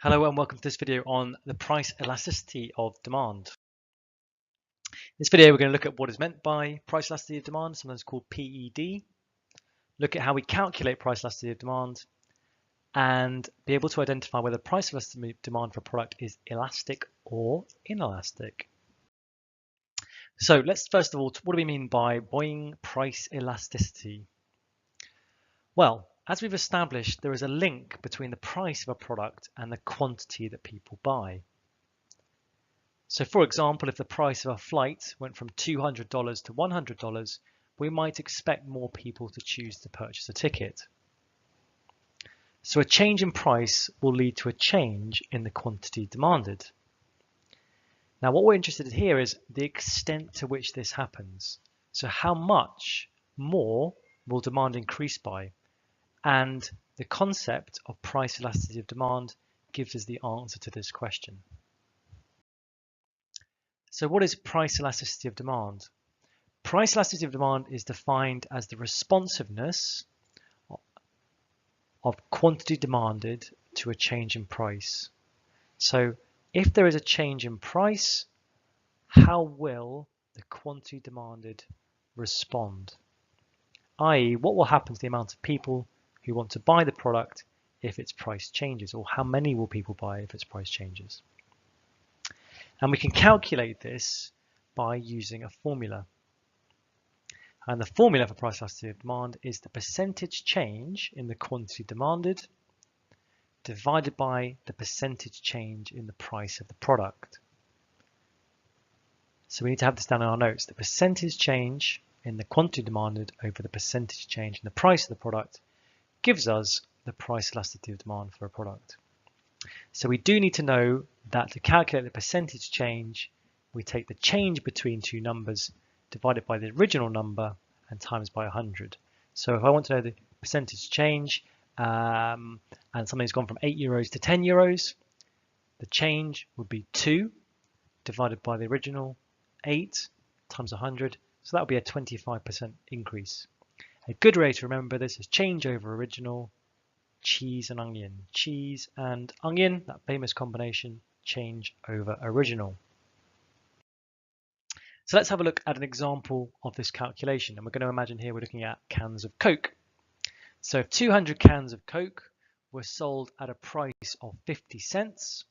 Hello and welcome to this video on the price elasticity of demand. In this video we're going to look at what is meant by price elasticity of demand, sometimes called PED, look at how we calculate price elasticity of demand, and be able to identify whether price elasticity of demand for a product is elastic or inelastic. So let's first of all, what do we mean by price elasticity? Well, as we've established, there is a link between the price of a product and the quantity that people buy. So for example, if the price of a flight went from $200 to $100, we might expect more people to choose to purchase a ticket. So a change in price will lead to a change in the quantity demanded. Now what we're interested in here is the extent to which this happens. So how much more will demand increase by? And the concept of price elasticity of demand gives us the answer to this question. So what is price elasticity of demand? Price elasticity of demand is defined as the responsiveness of quantity demanded to a change in price. So if there is a change in price, how will the quantity demanded respond? i.e., what will happen to the amount of people who want to buy the product if its price changes, or how many will people buy if its price changes? And we can calculate this by using a formula. And the formula for price elasticity of demand is the percentage change in the quantity demanded divided by the percentage change in the price of the product. So we need to have this down in our notes. The percentage change in the quantity demanded over the percentage change in the price of the product gives us the price elasticity of demand for a product. So we do need to know that to calculate the percentage change, we take the change between two numbers divided by the original number and times by 100. So if I want to know the percentage change and something's gone from 8 euros to 10 euros, the change would be 2 divided by the original 8 times 100. So that would be a 25% increase. A good way to remember this is change over original, cheese and onion. Cheese and onion, that famous combination, change over original. So let's have a look at an example of this calculation. And we're going to imagine here we're looking at cans of Coke. So if 200 cans of Coke were sold at a price of 50 cents,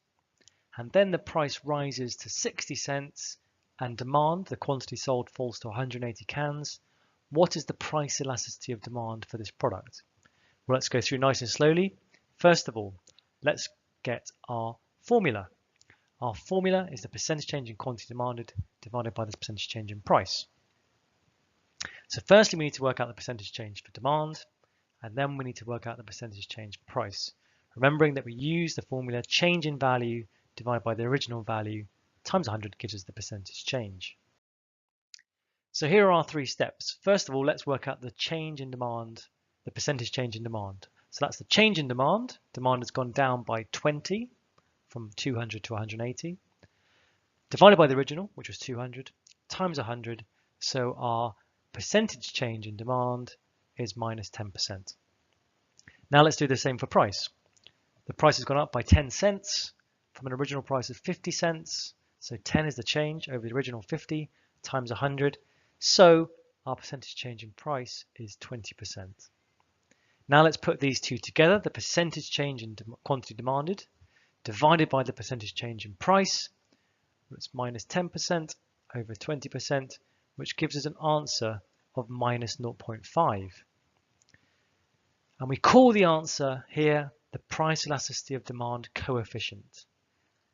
and then the price rises to 60 cents and demand, the quantity sold, falls to 180 cans, what is the price elasticity of demand for this product? Well, let's go through nice and slowly. First of all, let's get our formula. Our formula is the percentage change in quantity demanded divided by the percentage change in price. So firstly, we need to work out the percentage change for demand, and then we need to work out the percentage change for price. Remembering that we use the formula change in value divided by the original value times 100 gives us the percentage change. So here are our three steps. First of all, let's work out the change in demand, the percentage change in demand. So that's the change in demand. Demand has gone down by 20 from 200 to 180, divided by the original, which was 200, times 100. So our percentage change in demand is minus 10%. Now let's do the same for price. The price has gone up by 10 cents from an original price of 50 cents. So 10 is the change over the original 50 times 100. So our percentage change in price is 20%. Now let's put these two together. The percentage change in quantity demanded divided by the percentage change in price. It's minus 10% over 20%, which gives us an answer of minus 0.5. And we call the answer here the price elasticity of demand coefficient.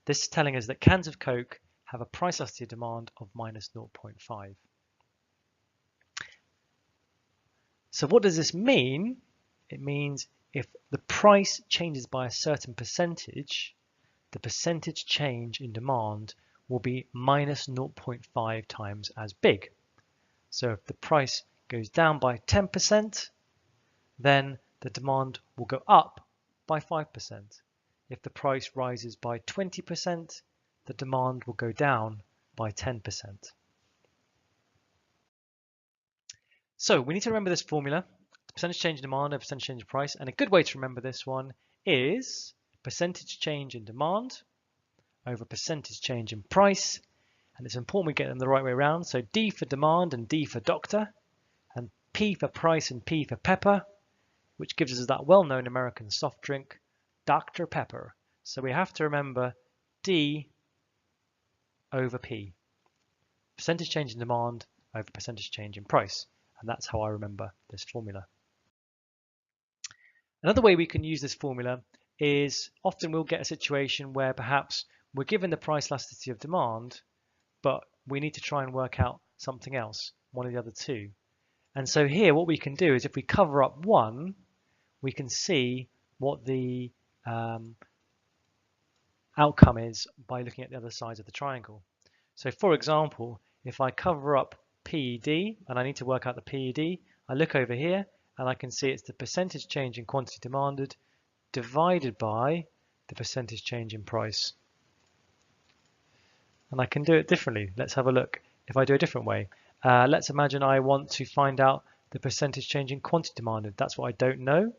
This is telling us that cans of Coke have a price elasticity of demand of minus 0.5. So what does this mean? It means if the price changes by a certain percentage, the percentage change in demand will be minus 0.5 times as big. So if the price goes down by 10%, then the demand will go up by 5%. If the price rises by 20%, the demand will go down by 10%. So we need to remember this formula, percentage change in demand over percentage change in price. And a good way to remember this one is percentage change in demand over percentage change in price. And it's important we get them the right way around. So D for demand and D for doctor, and P for price and P for pepper, which gives us that well-known American soft drink, Dr. Pepper. So we have to remember D over P. Percentage change in demand over percentage change in price. And that's how I remember this formula. Another way we can use this formula is often we'll get a situation where perhaps we're given the price elasticity of demand, but we need to try and work out something else, one of the other two. And so here what we can do is if we cover up one, we can see what the outcome is by looking at the other sides of the triangle. So for example, if I cover up PED and I need to work out the PED, I look over here and I can see it's the percentage change in quantity demanded divided by the percentage change in price. And I can do it differently. Let's have a look. If I do a different way, let's imagine I want to find out the percentage change in quantity demanded. That's what I don't know,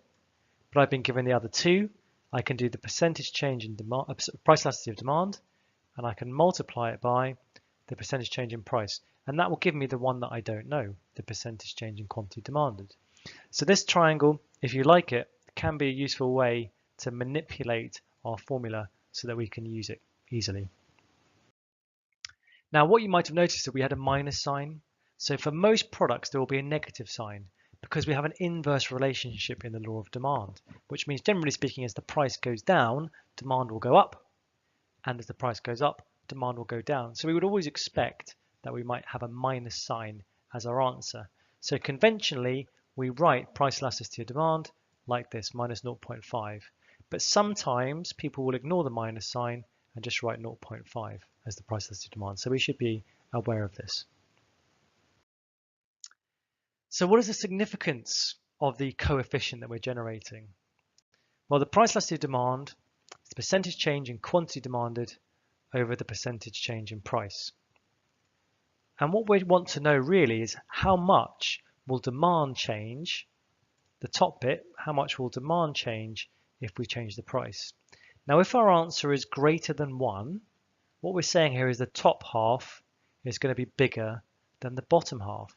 but I've been given the other two. I can do the percentage change in demand, price elasticity of demand, and I can multiply it by the percentage change in price. And that will give me the one that I don't know, the percentage change in quantity demanded. So this triangle, if you like it, can be a useful way to manipulate our formula so that we can use it easily. Now, what you might have noticed is that we had a minus sign. So for most products, there will be a negative sign because we have an inverse relationship in the law of demand, which means generally speaking, as the price goes down, demand will go up. And as the price goes up, demand will go down. So we would always expect that we might have a minus sign as our answer. So conventionally, we write price elasticity of demand like this, minus 0.5. But sometimes people will ignore the minus sign and just write 0.5 as the price elasticity of demand. So we should be aware of this. So what is the significance of the coefficient that we're generating? Well, the price elasticity of demand is the percentage change in quantity demanded over the percentage change in price. And what we want to know really is how much will demand change, the top bit, how much will demand change if we change the price? Now, if our answer is greater than 1, what we're saying here is the top half is going to be bigger than the bottom half.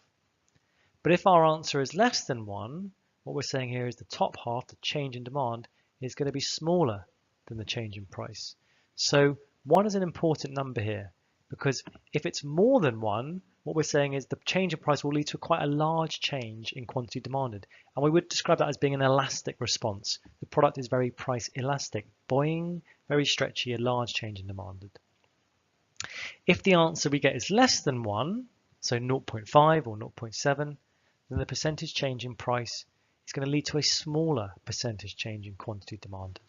But if our answer is less than 1, what we're saying here is the top half, the change in demand, is going to be smaller than the change in price. So 1 is an important number here because if it's more than 1, what we're saying is the change in price will lead to quite a large change in quantity demanded. And we would describe that as being an elastic response. The product is very price elastic, boing, very stretchy, a large change in demanded. If the answer we get is less than 1, so 0.5 or 0.7, then the percentage change in price is going to lead to a smaller percentage change in quantity demanded.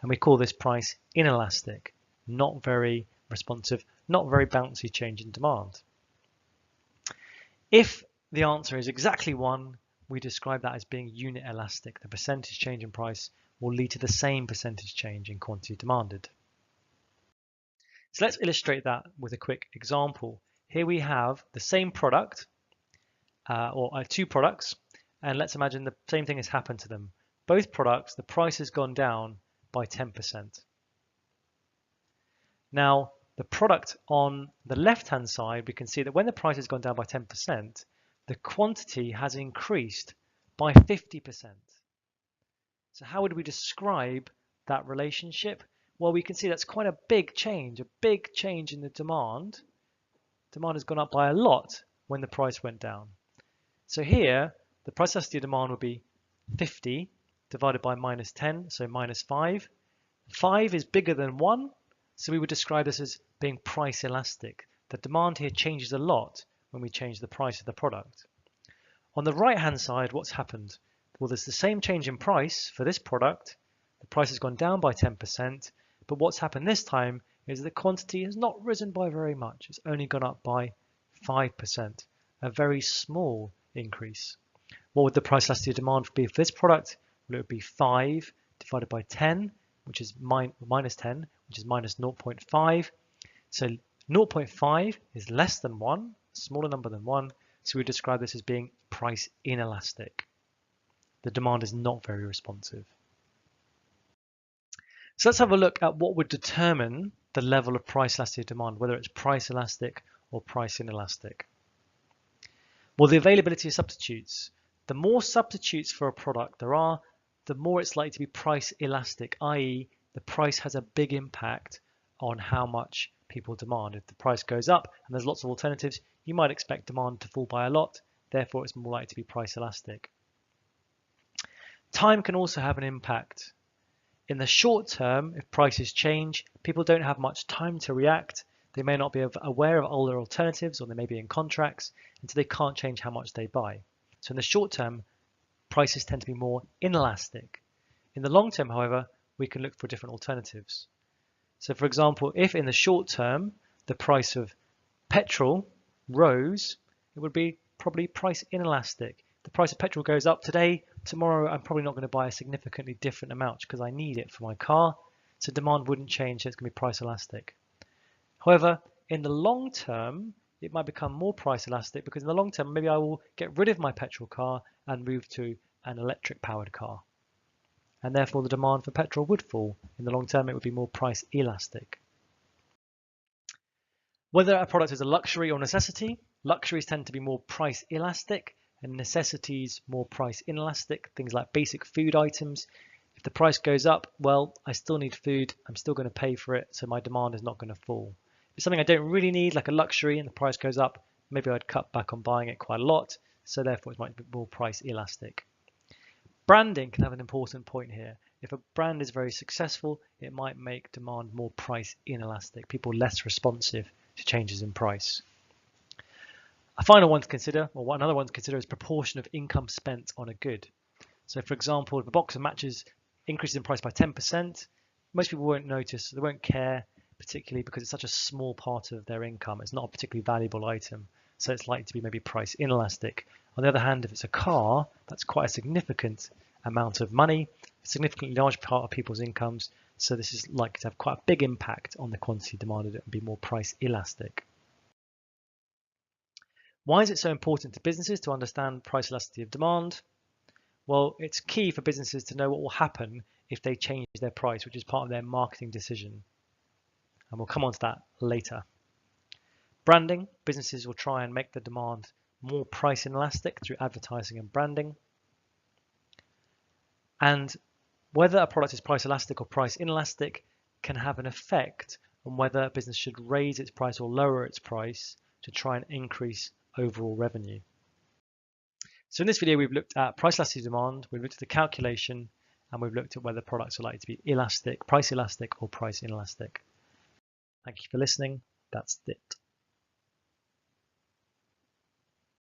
And we call this price inelastic, not very responsive, not very bouncy change in demand. If the answer is exactly 1, we describe that as being unit elastic. The percentage change in price will lead to the same percentage change in quantity demanded. So let's illustrate that with a quick example. Here we have the same product, or two products, and let's imagine the same thing has happened to them. Both products, the price has gone down by 10%. Now, the product on the left-hand side, we can see that when the price has gone down by 10%, the quantity has increased by 50%. So how would we describe that relationship? Well, we can see that's quite a big change in the demand. Demand has gone up by a lot when the price went down. So here, the price elasticity of demand would be 50 divided by minus 10, so minus 5. 5 is bigger than 1, so we would describe this as being price elastic. The demand here changes a lot when we change the price of the product. On the right-hand side, what's happened? Well, there's the same change in price for this product. The price has gone down by 10%, but what's happened this time is the quantity has not risen by very much. It's only gone up by 5%, a very small increase. What would the price elasticity of demand be for this product? Well, it would be 5 divided by 10, which is minus 10, which is minus 0.5. So 0.5 is less than 1, smaller number than 1. So we describe this as being price inelastic. The demand is not very responsive. So let's have a look at what would determine the level of price elasticity of demand, whether it's price elastic or price inelastic. Well, the availability of substitutes. The more substitutes for a product there are, the more it's likely to be price elastic, i.e. the price has a big impact on how much people demand. If the price goes up and there's lots of alternatives, you might expect demand to fall by a lot, therefore it's more likely to be price elastic. Time can also have an impact. In the short term, if prices change, people don't have much time to react. They may not be aware of older alternatives, or they may be in contracts, and so they can't change how much they buy. So in the short term, prices tend to be more inelastic. In the long term, however, we can look for different alternatives. So for example, if in the short term, the price of petrol rose, it would be probably price inelastic. The price of petrol goes up today, tomorrow I'm probably not going to buy a significantly different amount because I need it for my car. So demand wouldn't change, so it's going to be price elastic. However, in the long term, it might become more price elastic because in the long term, maybe I will get rid of my petrol car and move to an electric powered car. And therefore the demand for petrol would fall. In the long term, it would be more price elastic. Whether a product is a luxury or necessity, luxuries tend to be more price elastic and necessities more price inelastic, things like basic food items. If the price goes up, well, I still need food, I'm still going to pay for it, so my demand is not going to fall. If it's something I don't really need, like a luxury, and the price goes up, maybe I'd cut back on buying it quite a lot, so therefore it might be more price elastic. Branding can have an important point here. If a brand is very successful, it might make demand more price inelastic, people less responsive to changes in price. A final one to consider, or another one to consider, is proportion of income spent on a good. So for example, if a box of matches increases in price by 10%, most people won't notice, they won't care particularly because it's such a small part of their income. It's not a particularly valuable item, so it's likely to be maybe price inelastic. On the other hand, if it's a car, that's quite a significant amount of money, a significantly large part of people's incomes, so this is likely to have quite a big impact on the quantity demanded and be more price elastic. Why is it so important to businesses to understand price elasticity of demand? Well, it's key for businesses to know what will happen if they change their price, which is part of their marketing decision. And we'll come on to that later. Branding, businesses will try and make the demand more price inelastic through advertising and branding. And whether a product is price elastic or price inelastic can have an effect on whether a business should raise its price or lower its price to try and increase overall revenue. So in this video, we've looked at price elasticity of demand, we've looked at the calculation, and we've looked at whether products are likely to be elastic, price elastic, or price inelastic. Thank you for listening. That's it.